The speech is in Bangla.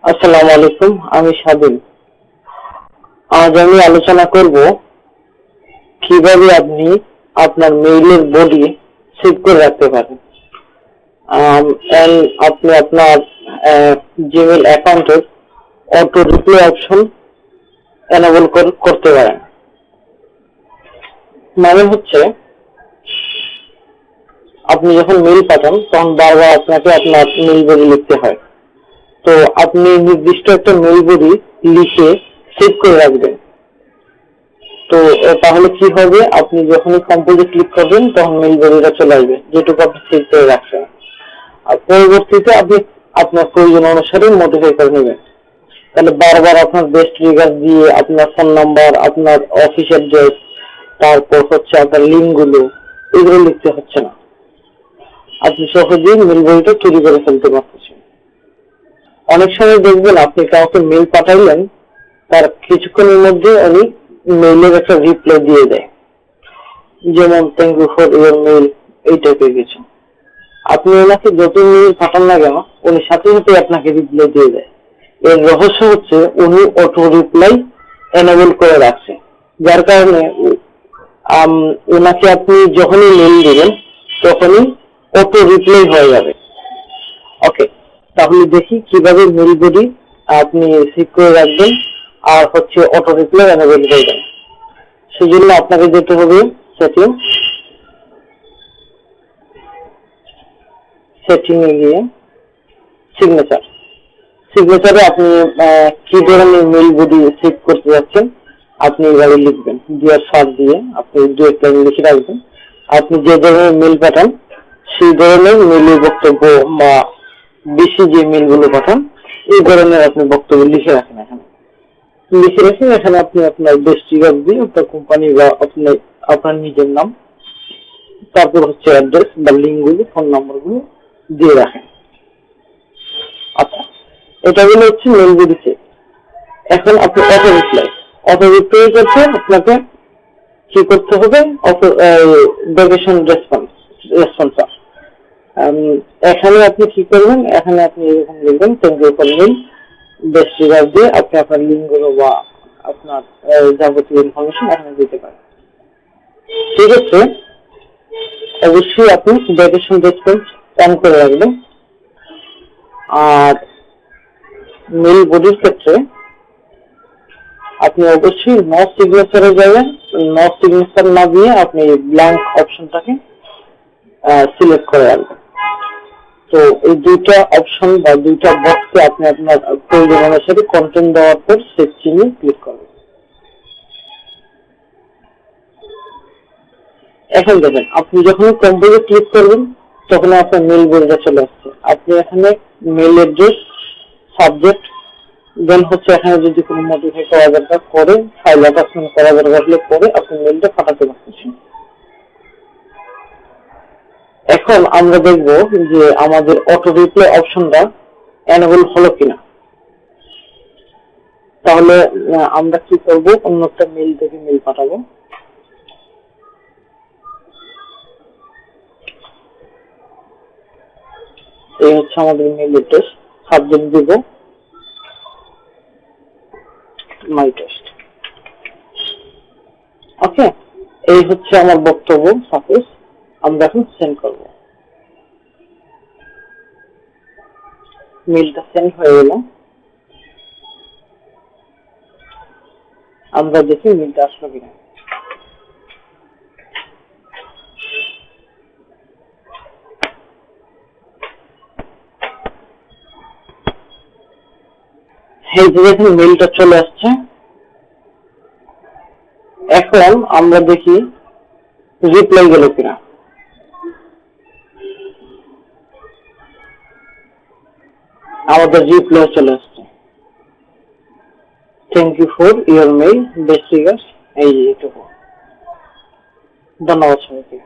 আসসালামু আলাইকুম, আমি স্বাধীন। আজ আমি আলোচনা করব কিভাবে আপনি আপনার মেইলের বডি সেভ করে রাখতে পারেন। আপনি আপনার জিমেইল অ্যাকাউন্টের অটো রিপ্লাই অপশন এনেবল করতে পারেন। মানে হচ্ছে আপনি যখন মেইল পাঠান তখন বারবার আপনাকে আপনার মেইল বডি লিখতে হয়। তো আপনি নির্দিষ্ট একটা মেইল বডি লিখে সেভ করে রাখবেন। তো তাহলে কি হবে, আপনি যখনই কম্পোজে ক্লিক করবেন তখন মেইল বডিটা চলে আসবে যেটুকু আপনি সেভ করে রাখছেন। আর পরবর্তীতে আপনি আপনার প্রয়োজন অনুসারে মডিফাই করে নেবেন। তাহলে বারবার আপনার বেস্ট ট্রিগার দিয়ে আপনার ফোন নাম্বার, আপনার অফিস অ্যাড্রেস, তারপর হচ্ছে আপনার লিঙ্কগুলো, এগুলো লিখতে হচ্ছে না। আপনি সহজেই মেইল বডিটা তৈরি করে ফেলতে পারতেছেন। অনেক সময় দেখবেন আপনি কাউকে মেইল পাঠাইলেন, তার কিছুক্ষণের মধ্যে উনি মেইলের একটা রিপ্লাই দিয়ে দেয়, যেমন thank you for your mail, এই টাইপের কিছু। আপনি ওনাকে যত মেইল পাঠান না কেন, উনি সাথে সাথে আপনাকে রিপ্লাই দিয়ে দেয়। এর রহস্য হচ্ছে উনি অটো রিপ্লাই এনেবল করে রাখছে, যার কারণে ওনাকে আপনি যখনই মেইল দিবেন তখনই অটো রিপ্লাই হয়ে যাবে। ওকে, তাহলে দেখি কিভাবে মেইল বডি আপনি সেভ করে রাখবেন আর হচ্ছে অটো রিপ্লাই এনেবল করবেন। সেজন্য আপনাকে যেতে হবে সেটিং এ গিয়ে সিগনেচারে আপনি কি ধরনের মেইল বডি সেভ করতে যাচ্ছেন আপনি এভাবে লিখবেন, ডিয়ার স্যার দিয়ে আপনি দু একটা লিখে রাখবেন। আপনি যে ধরনের মেইল পাঠান সেই ধরনের মেইলের বক্তব্য বা বেশি যে মেইলগুলো পাঠান এই ধরনের আপনি বক্তব্য লিখে রাখেন। এখানে আপনি আপনার বেস্ট ট্রিগার দিয়ে আপনার কোম্পানি বা আপনার নিজের নাম, তারপর হচ্ছে অ্যাড্রেস বা লিঙ্কগুলো, ফোন নাম্বারগুলো দিয়ে রাখেন। আচ্ছা, এটা হচ্ছে মেইল বডি সেভ। এখন আপনি অটো রিপ্লাই করতে আপনাকে কি করতে হবে, ডেকেশন রেসপন্স। এখানে আপনি কি করবেন, এখানে আপনি এরকম লিখবেন thank you for mail, best regard দিয়ে আপনি আপনার লিঙ্কগুলো বা আপনার যাবতীয় ইনফরমেশন এখানে দিতে পারেন। ঠিক আছে, অবশ্যই আপনি ডেকেশন রেসপন্স অন করে রাখবেন। আর মেইল বডির ক্ষেত্রে আপনি অবশ্যই নো সিগনেচারে যাবেন। নো সিগনেচার না দিয়ে আপনি ব্ল্যাঙ্ক অপশনটাকে সিলেক্ট করে রাখবেন। তো এই দুইটা অপশন বা দুইটা বক্সে আপনি আপনার প্রয়োজন অনুসারে কন্টেন্ট দেওয়ার পর সেভ চিহ্নে ক্লিক করবেন। এখন দেখেন, আপনি যখন কম্পোজে ক্লিক করবেন তখন আপনার মেইল বডিটা চলে আসছে। আপনি এখানে মেইল অ্যাড্রেস, সাবজেক্ট, দেন হচ্ছে এখানে যদি কোনো মডিফাই করা দরকার করে, ফাইল অ্যাটাচমেন্ট করা দরকার হলে করে আপনি মেইলটা পাঠাতে পারতেছেন। এখন আমরা দেখব যে আমাদের অটো রিপ্লাই অপশনটা এনেবল হলো কিনা। তাহলে আমরা কি করব, অন্য একটা মেইল থেকে মেইল পাঠাবো। এই হচ্ছে আমাদের মেইল অ্যাড্রেস, সাবজেক্ট দিব মাই টেস্ট। ওকে, এই হচ্ছে আমার বক্তব্য। সাপোজ আমরা এখন সেন্ড করব। মেইলটা সেন্ড হয়ে গেল। আমরা দেখি মেইলটা আসলো কিনা। এই যে দেখুন মেইলটা চলে আসছে। এখন আমরা দেখি রিপ্লাই গেল কিনা। আমাদের রিপ্লাই চলে আসছে, thank you for your mail, best regards. এই এইটুকু। ধন্যবাদ সবাইকে।